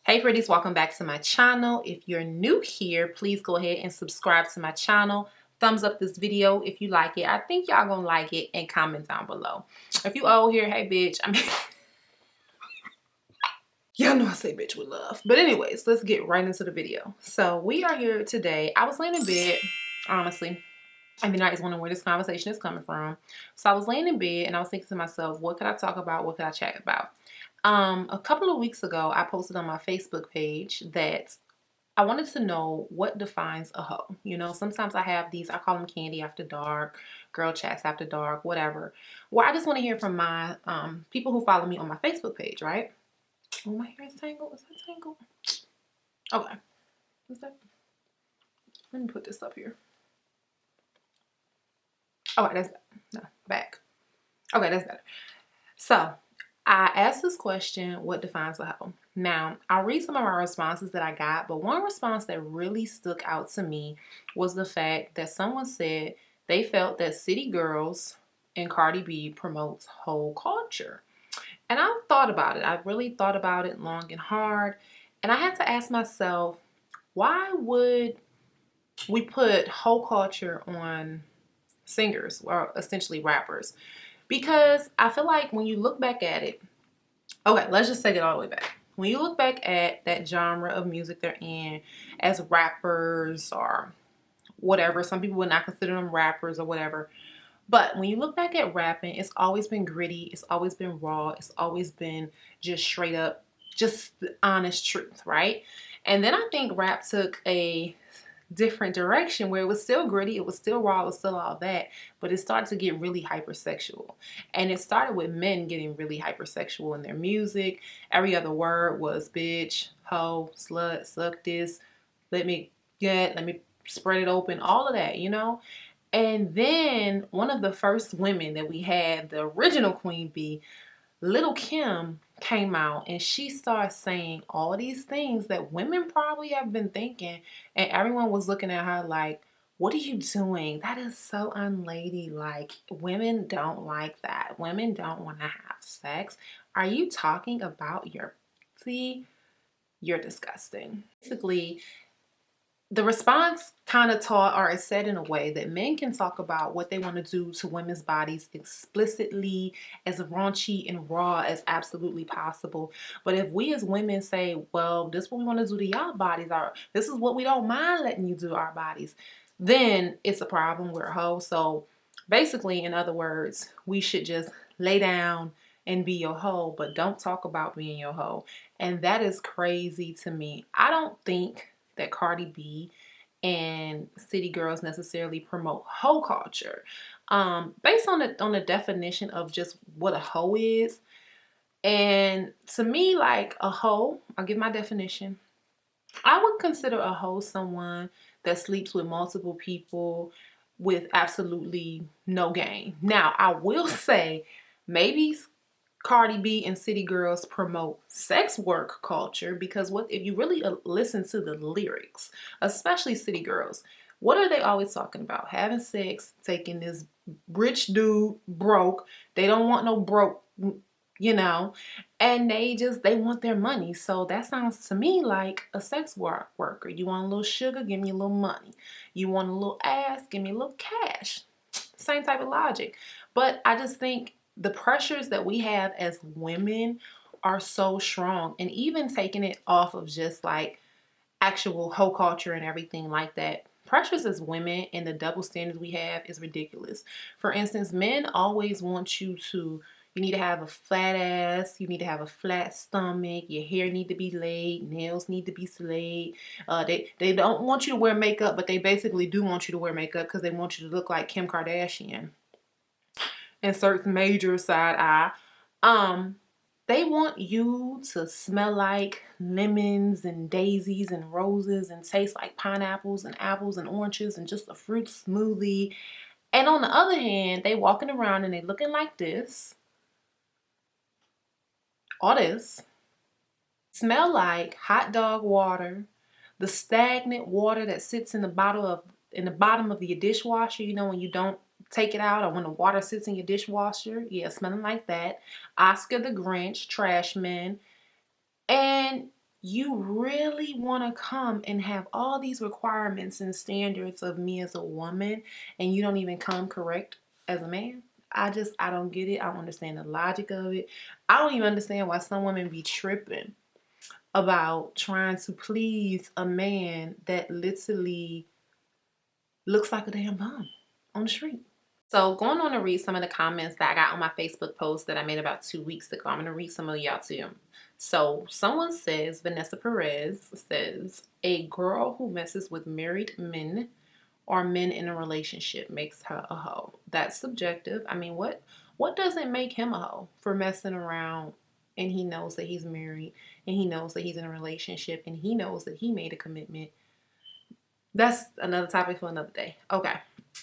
Hey pretties, welcome back to my channel. If you're new here, please go ahead and subscribe to my channel. Thumbs up this video if you like it. I think y'all gonna like it, and comment down below. If you old here, hey bitch, y'all know I say bitch with love. But anyways, let's get right into the video. So we are here today. I was laying in bed, honestly. I mean, I just wondering where this conversation is coming from. So I was laying in bed and I was thinking to myself, what could I talk about? What could I chat about? A couple of weeks ago, I posted on my Facebook page that I wanted to know what defines a hoe. You know, sometimes I have these, I call them candy after dark, girl chats after dark, whatever. Where I just want to hear from my people who follow me on my Facebook page, right? Oh, my hair is tangled. Is that tangled? Okay. Is that? Let me put this up here. Okay, that's better. No, back. Okay, that's better. So I asked this question, what defines a hoe? Now, I'll read some of our responses that I got, but one response that really stuck out to me was the fact that someone said they felt that City Girls and Cardi B promotes hoe culture. And I thought about it. I really thought about it long and hard. And I had to ask myself, why would we put hoe culture on singers, or essentially rappers? Because I feel like when you look back at it, okay, let's just take it all the way back. When you look back at that genre of music they're in as rappers or whatever, some people would not consider them rappers or whatever. But when you look back at rapping, it's always been gritty. It's always been raw. It's always been just straight up, just the honest truth, right? And then I think rap took a different direction where it was still gritty, it was still raw, it was still all that, but it started to get really hypersexual. And it started with men getting really hypersexual in their music. Every other word was bitch, hoe, slut, suck this, let me let me spread it open, all of that, you know? And then one of the first women that we had, the original Queen Bee, Little Kim, came out and she started saying all these things that women probably have been thinking, and everyone was looking at her like, what are you doing? That is so unladylike. Women don't like that. Women don't want to have sex. Are you talking about your pussy? You're disgusting. Basically, the response kind of taught, or is said in a way that men can talk about what they want to do to women's bodies explicitly, as raunchy and raw as absolutely possible. But if we as women say, well, this is what we want to do to y'all bodies, or this is what we don't mind letting you do to our bodies, then it's a problem. We're a hoe. So basically, in other words, we should just lay down and be your hoe, but don't talk about being your hoe. And that is crazy to me. I don't think that Cardi B and City Girls necessarily promote hoe culture. Based on the definition of just what a hoe is. And to me, like a hoe, I'll give my definition. I would consider a hoe someone that sleeps with multiple people with absolutely no gain. Now, I will say maybe Cardi B and City Girls promote sex work culture, because what if you really listen to the lyrics, especially City Girls, what are they always talking about? Having sex, taking this rich dude broke. They don't want no broke, you know, and they want their money. So that sounds to me like a sex worker. You want a little sugar, give me a little money. You want a little ass, give me a little cash. Same type of logic. But I just think the pressures that we have as women are so strong, and even taking it off of just like actual hoe culture and everything like that, pressures as women and the double standards we have is ridiculous. For instance, men always want you need to have a flat ass, you need to have a flat stomach, your hair need to be laid, nails need to be slayed. They don't want you to wear makeup, but they basically do want you to wear makeup because they want you to look like Kim Kardashian. Insert major side eye. They want you to smell like lemons and daisies and roses and taste like pineapples and apples and oranges and just a fruit smoothie. And on the other hand, they walking around and they looking like this. All this. Smell like hot dog water, the stagnant water that sits in the bottom of your dishwasher, you know, when you don't take it out, or when the water sits in your dishwasher. Yeah, smelling like that. Oscar the Grinch, trash man. And you really want to come and have all these requirements and standards of me as a woman, and you don't even come correct as a man? I don't get it. I don't understand the logic of it. I don't even understand why some women be tripping about trying to please a man that literally looks like a damn bum on the street. So going on to read some of the comments that I got on my Facebook post that I made about 2 weeks ago. I'm going to read some of y'all too. So someone says, Vanessa Perez says, a girl who messes with married men or men in a relationship makes her a hoe. That's subjective. I mean, what doesn't make him a hoe for messing around, and he knows that he's married, and he knows that he's in a relationship, and he knows that he made a commitment? That's another topic for another day. Okay.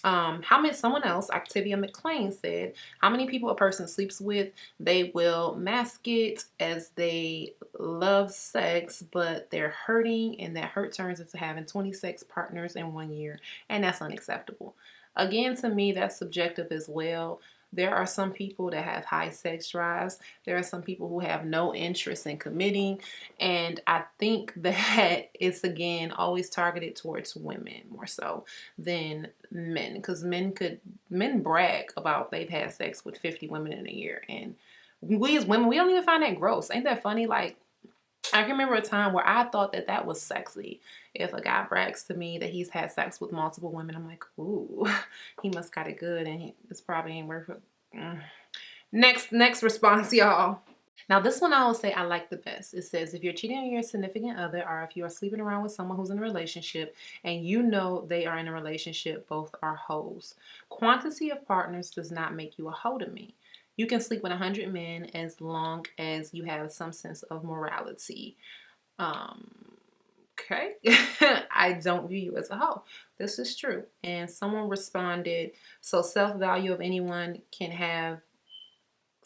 How many, someone else, Octavia McLean said, how many people a person sleeps with, they will mask it as they love sex, but they're hurting, and that hurt turns into having 26 partners in 1 year, and that's unacceptable. Again, to me, that's subjective as well. There are some people that have high sex drives. There are some people who have no interest in committing. And I think that it's, again, always targeted towards women more so than men. Because men brag about they've had sex with 50 women in a year. And we as women, we don't even find that gross. Ain't that funny? Like, I can remember a time where I thought that that was sexy. If a guy brags to me that he's had sex with multiple women, I'm like, ooh, he must got it good, and this probably ain't worth it. Next response, y'all. Now, this one I will say I like the best. It says, if you're cheating on your significant other, or if you are sleeping around with someone who's in a relationship and you know they are in a relationship, both are hoes. Quantity of partners does not make you a hoe to me. You can sleep with 100 men as long as you have some sense of morality. Okay. I don't view you as a hoe. This is true. And someone responded, so self-value of anyone can have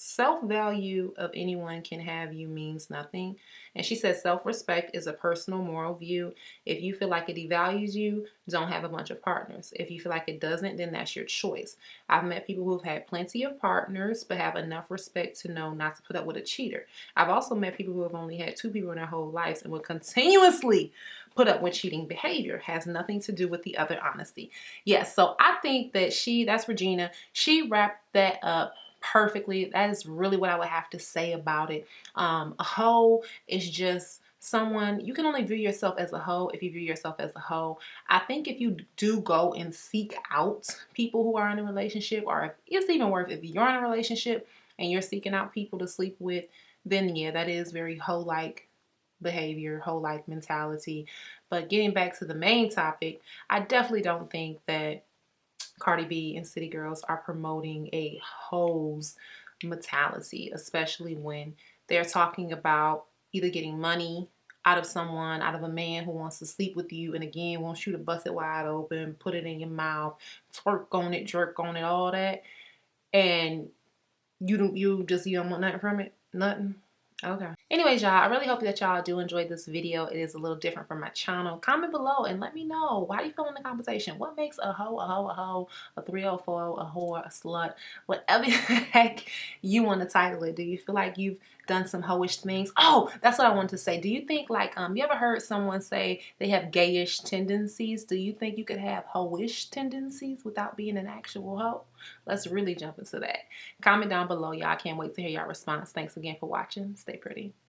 self-value of anyone can have you means nothing. And she says self-respect is a personal moral view. If you feel like it devalues you, don't have a bunch of partners. If you feel like it doesn't, then that's your choice. I've met people who've had plenty of partners but have enough respect to know not to put up with a cheater. I've also met people who have only had 2 people in their whole lives and will continuously put up with cheating behavior. Has nothing to do with the other honesty. Yes, so I think that that's Regina. She wrapped that up perfectly. That is really what I would have to say about it. A hoe is just someone, you can only view yourself as a hoe if you view yourself as a hoe. I think if you do go and seek out people who are in a relationship, or if it's even worth, if you're in a relationship and you're seeking out people to sleep with, then yeah, that is very hoe-like behavior, hoe-like mentality. But getting back to the main topic, I definitely don't think that Cardi B and City Girls are promoting a hoes mentality, especially when they're talking about either getting money out of someone, out of a man who wants to sleep with you, and again wants you to bust it wide open, put it in your mouth, twerk on it, jerk on it, all that, and you don't want nothing from it, nothing. Okay. Anyways, y'all, I really hope that y'all do enjoy this video. It is a little different from my channel. Comment below and let me know, why do you feel in the conversation? What makes a hoe, a hoe, a hoe, a 304, a whore, a slut, whatever the heck you want to title it? Do you feel like you've done some hoish things? Oh, that's what I wanted to say. Do you think, like, you ever heard someone say they have gayish tendencies? Do you think you could have hoish tendencies without being an actual hoe? Let's really jump into that. Comment down below, y'all. I can't wait to hear y'all response. Thanks again for watching. Stay pretty.